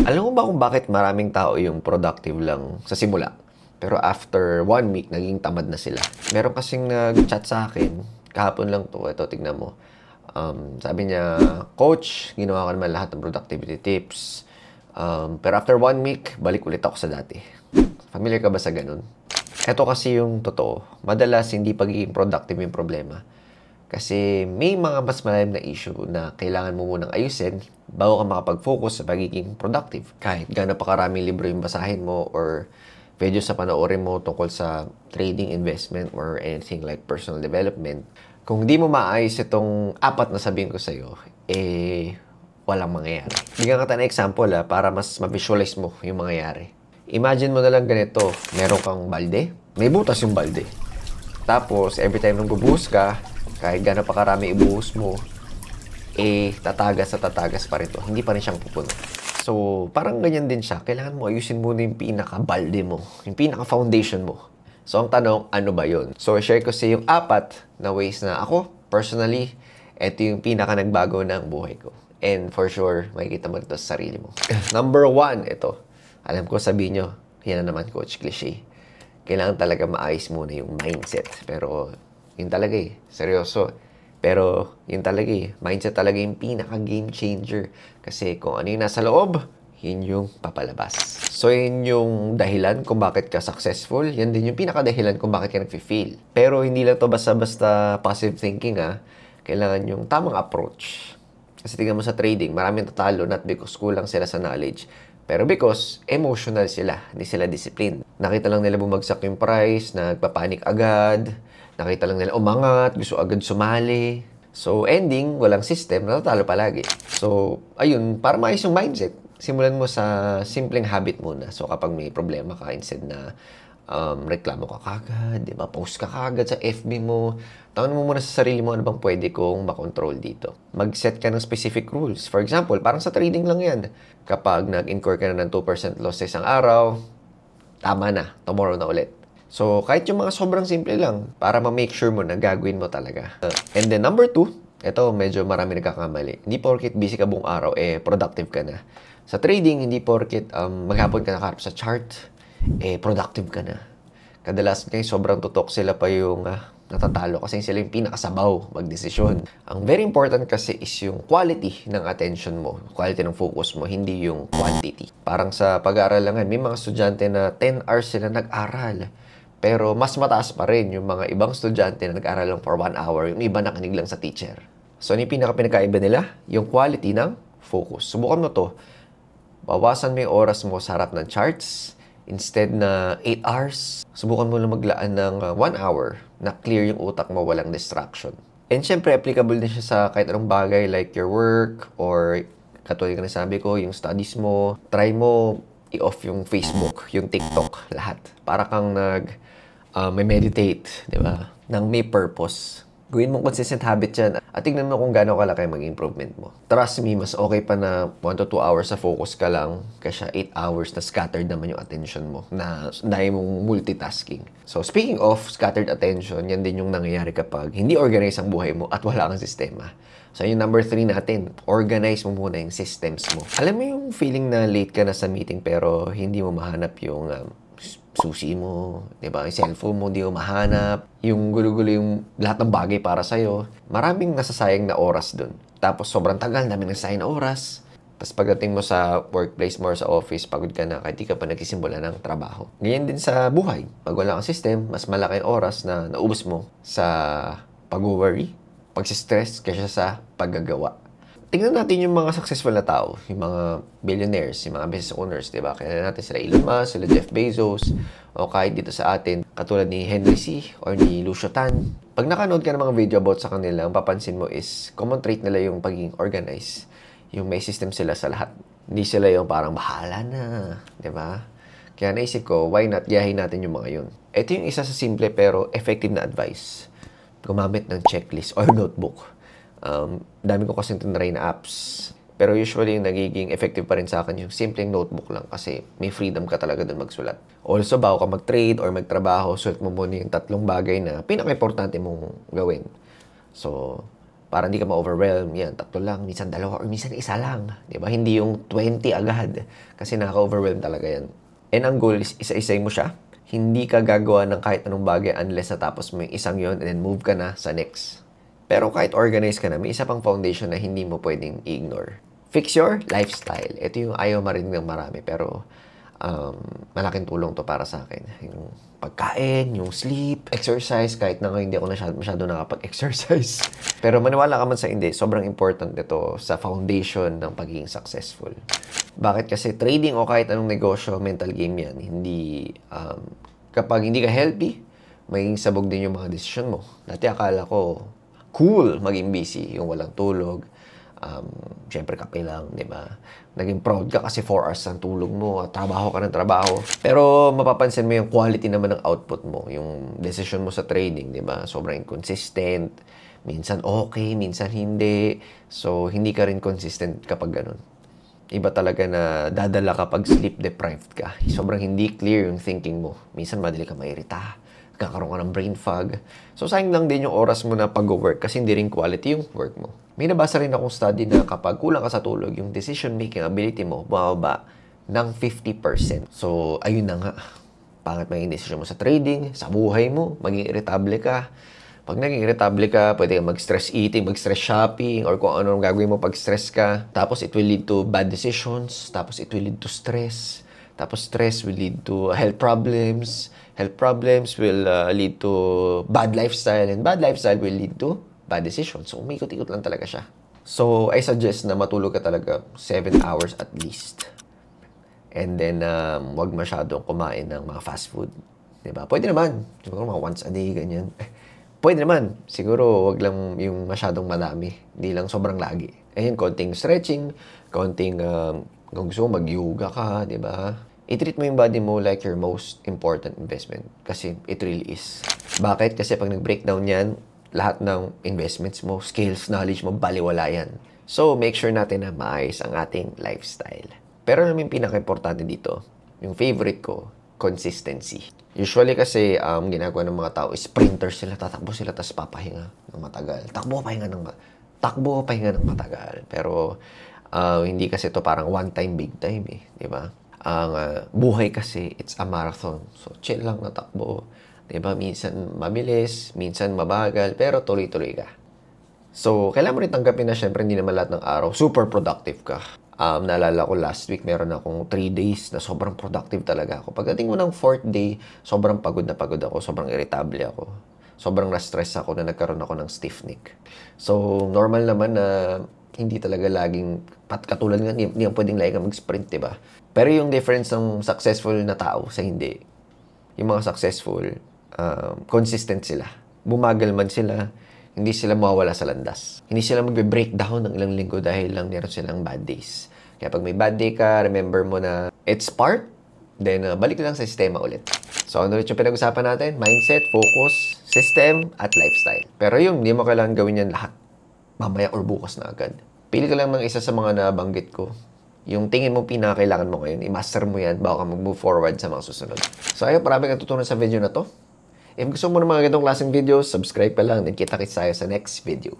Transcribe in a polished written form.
Alam mo ba kung bakit maraming tao yung productive lang sa simula? Pero after 1 week, naging tamad na sila. Meron kasing nag-chat sa akin, kahapon lang to, ito tignan mo. Sabi niya, Coach, ginawa ko naman lahat ng productivity tips. Pero after 1 week, balik ulit ako sa dati. Familiar ka ba sa ganun? Ito kasi yung totoo. Madalas, hindi pagiging productive yung problema. Kasi may mga mas malalim na issue na kailangan mo munang ayusin bago ka makapag-focus sa pagiging productive. Kahit gaano pa karaming libro yung basahin mo or videos sa panoorin mo tungkol sa trading, investment, or anything like personal development, kung di mo maayos itong apat na sabihin ko sa'yo, walang mangyayari. Bigyan ka ng example para mas ma-visualize mo yung mangyayari. Imagine mo na lang ganito, meron kang balde, may butas yung balde. Tapos, every time nang bubuhos ka, kahit gano'n pa karami ibuhos mo, tatagas pa rin to. Hindi pa rin siyang pupuno. So, parang ganyan din siya. Kailangan mo ayusin muna yung pinaka-balde mo. Yung pinaka-foundation mo. So, ang tanong, ano ba yun? So, share ko sa yung 4 na ways na ako, personally, ito yung pinaka-nagbago ng buhay ko. And for sure, makikita mo ito sa sarili mo. Number 1, ito. Alam ko, sabihin nyo, yan na naman, Coach Cliché. Kailangan talaga maayos muna yung mindset. Pero, yun talaga seryoso. Pero, yun talaga mindset talaga yung pinaka-game changer. Kasi kung ano yung nasa loob, yun yung papalabas. So, yun yung dahilan kung bakit ka successful. Yan din yung pinaka-dahilan kung bakit ka nag-feel. Pero, hindi lang to basta-basta positive thinking, Kailangan yung tamang approach. Kasi tingnan mo sa trading, maraming tatalo not because kulang sila sa knowledge, pero because emotional sila, hindi sila disciplined. Nakita lang nila bumagsak yung price, nagpapanik agad, nakita lang nila umangat, gusto agad sumali. So, ending, walang system, natatalo palagi. So, ayun, para maayos yung mindset, simulan mo sa simpleng habit muna. So, kapag may problema ka, instead na reklamo ka kagad, di ba? Post ka kagad sa FB mo. Tangan mo muna sa sarili mo, ano bang pwede kong makontrol dito. Mag-set ka ng specific rules. For example, parang sa trading lang yan. Kapag nag-incur ka na ng 2% loss sa isang araw, tama na, tomorrow na ulit. So, kahit yung mga sobrang simple lang, para ma-make sure mo na gagawin mo talaga. And then, number 2, ito medyo marami nagkakamali. Hindi porket busy ka buong araw, productive ka na. Sa trading, hindi porket maghapon ka nakaharap sa chart, productive ka na. Kadalasan kayo, sobrang tutok sila pa yung natatalo kasi sila yung pinakasabaw magdesisyon. Ang very important kasi is yung quality ng attention mo, quality ng focus mo, hindi yung quantity. Parang sa pag-aaral lang may mga estudyante na 10 hours sila nag-aral. Pero mas mataas pa rin yung mga ibang estudyante na nag-aral lang for 1 hour, yung iba nakinig lang sa teacher. So, ano yung pinaka-pinakaiba nila? Yung quality ng focus. Subukan mo to. Bawasan mo yung oras mo sa harap ng charts. Instead na 8 hours, subukan mo na maglaan ng 1 hour na clear yung utak mo, walang distraction. And syempre, applicable din siya sa kahit anong bagay like your work or katulad na sabi ko, yung studies mo. Try mo i-off yung Facebook, yung TikTok, lahat. Para kang may meditate, di ba? Nang may purpose. Gawin mong consistent habit yan at tignan mo kung gaano kalaki maging improvement mo. Trust me, mas okay pa na 1 to 2 hours sa focus ka lang kasi 8 hours na scattered naman yung attention mo na dahil mong multitasking. So, speaking of scattered attention, yan din yung nangyayari kapag hindi organize ang buhay mo at wala kang sistema. So, yung number 3 natin, organize mo muna yung systems mo. Alam mo yung feeling na late ka na sa meeting pero hindi mo mahanap yung susi mo, di ba? Yung cellphone mo, di mo mahanap. Yung gulo-gulo yung lahat ng bagay para sa'yo. Maraming nasasayang na oras dun. Tapos sobrang tagal, daming nasasayang na oras. Tapos pagdating mo sa workplace mo or sa office, pagod ka na kahit di ka pa nagsisimula ng trabaho. Ganyan din sa buhay. Pag wala kang system, mas malaki ang oras na naubos mo sa pag-worry, pag-stress, kaysa sa paggagawa. Tingnan natin yung mga successful na tao, yung mga billionaires, yung mga business owners, di ba? Kaya natin sila Elon Musk, sila Jeff Bezos, o kahit dito sa atin, katulad ni Henry C. or ni Lucio Tan. Pag nakanood ka ng mga video about sa kanila, ang papansin mo is common trait nila yung pagiging organized. Yung may system sila sa lahat. Hindi sila yung parang bahala na, di ba? Kaya naisip ko, why not gayahin natin yung mga yun? Ito yung isa sa simple pero effective na advice. Gumamit ng checklist or notebook. Dami ko kasing tinry na apps. Pero usually, nagiging effective pa rin sa akin yung simpleng notebook lang kasi may freedom ka talaga dun magsulat. Also, bago ka mag-trade or magtrabaho, sulat mo muna yung 3 bagay na pinaka-importante mong gawin. So, para hindi ka ma-overwhelm. Yan, 3 lang, minsan 2, or minsan 1 lang. Di ba? Hindi yung 20 agad. Kasi nakaka-overwhelm talaga yan. And ang goal is isa-isay mo siya. Hindi ka gagawa ng kahit anong bagay unless natapos mo yung isang yon and then move ka na sa next. Pero kahit organize ka na, may isa pang foundation na hindi mo pwedeng i-ignore. Fix your lifestyle. Ito yung ayaw marinig ng marami, pero malaking tulong to para sa akin. Yung pagkain, yung sleep, exercise, kahit na ngayon hindi ako masyado nakapag-exercise. Pero maniwala ka man sa hindi, sobrang important ito sa foundation ng pagiging successful. Bakit? Kasi trading o kahit anong negosyo, mental game yan. Hindi, kapag hindi ka healthy, magiging sabog din yung mga desisyon mo. Dati akala ko, cool maging busy, yung walang tulog. Siyempre kape lang, di ba? Naging proud ka kasi 4 hours ang tulog mo, trabaho ka ng trabaho. Pero mapapansin mo yung quality naman ng output mo, yung decision mo sa trading, di ba? Sobrang inconsistent, minsan okay, minsan hindi. So, hindi ka rin consistent kapag ganun. Iba talaga na dadala kapag sleep deprived ka. Sobrang hindi clear yung thinking mo. Minsan madali ka mairita, kakaroon ka ng brain fog. So, sayang lang din yung oras mo na pag-work kasi hindi rin quality yung work mo. May nabasa rin akong study na kapag kulang ka sa tulog, yung decision-making ability mo bumababa ng 50%. So, ayun na nga. Pangit maging decision mo sa trading, sa buhay mo, maging irritable ka. Pag naging irritable ka, pwede kang mag-stress eating, mag-stress shopping, or kung ano gagawin mo pag stress ka. Tapos, it will lead to bad decisions. Tapos, it will lead to stress. Tapos, stress will lead to health problems. Health problems will lead to bad lifestyle. And bad lifestyle will lead to bad decisions. So, umikot-ikot lang talaga siya. So, I suggest na matulog ka talaga 7 hours at least. And then, wag masyadong kumain ng mga fast food. Diba? Pwede naman. Siguro mga once a day, ganyan. Pwede naman. Siguro, wag lang yung masyadong madami. Hindi lang sobrang lagi. Ayun, konting stretching, konting, kung gusto mo, mag-yoga ka, diba? I-treat mo yung body mo like your most important investment. Kasi it really is. Bakit? Kasi pag nag-breakdown yan, lahat ng investments mo, skills, knowledge mo, baliwala yan. So, make sure natin na maayos ang ating lifestyle. Pero alam mo yung pinaka-importante dito, yung favorite ko, consistency. Usually kasi, ginagawa ng mga tao, sprinters sila, tatakbo sila, tapos papahinga ng matagal. Takbo, pahinga ng matagal. Pero, hindi kasi to parang one time, big time eh. Di ba? Ang buhay kasi, it's a marathon. So, chill lang na takbo. Diba? Minsan mabilis, minsan mabagal, pero tuloy-tuloy ka. So, kailangan mo rin tanggapin na syempre hindi naman lahat ng araw super productive ka. Naalala ko last week, meron akong 3 days na sobrang productive talaga ako. Pagdating mo ng 4th day, sobrang pagod na pagod ako, sobrang irritable ako. Sobrang na-stress ako na nagkaroon ako ng stiff neck. So, normal naman na hindi talaga laging, katulad nga, hindi pwedeng lagi ka mag-sprint, diba? Pero yung difference ng successful na tao sa hindi, yung mga successful, consistent sila. Bumagal man sila, hindi sila mawawala sa landas. Hindi sila magbe-breakdown ng ilang linggo dahil lang meron silang bad days. Kaya pag may bad day ka, remember mo na it's part, then balik lang sa sistema ulit. So, ano ulit yung pinag-usapan natin? Mindset, focus, system, at lifestyle. Pero yung hindi mo kailangan gawin yan lahat. Mamaya or bukas na agad. Pili ka lang ng isa sa mga nabanggit ko. Yung tingin mo pinakailangan mo ngayon, i-master mo yan bago ka mag-move forward sa mga susunod. So, ayun, marami kang tutunan sa video na to. If gusto mo ng mga ganitong klaseng videos, subscribe pa lang, then kita-kits tayo sa next video.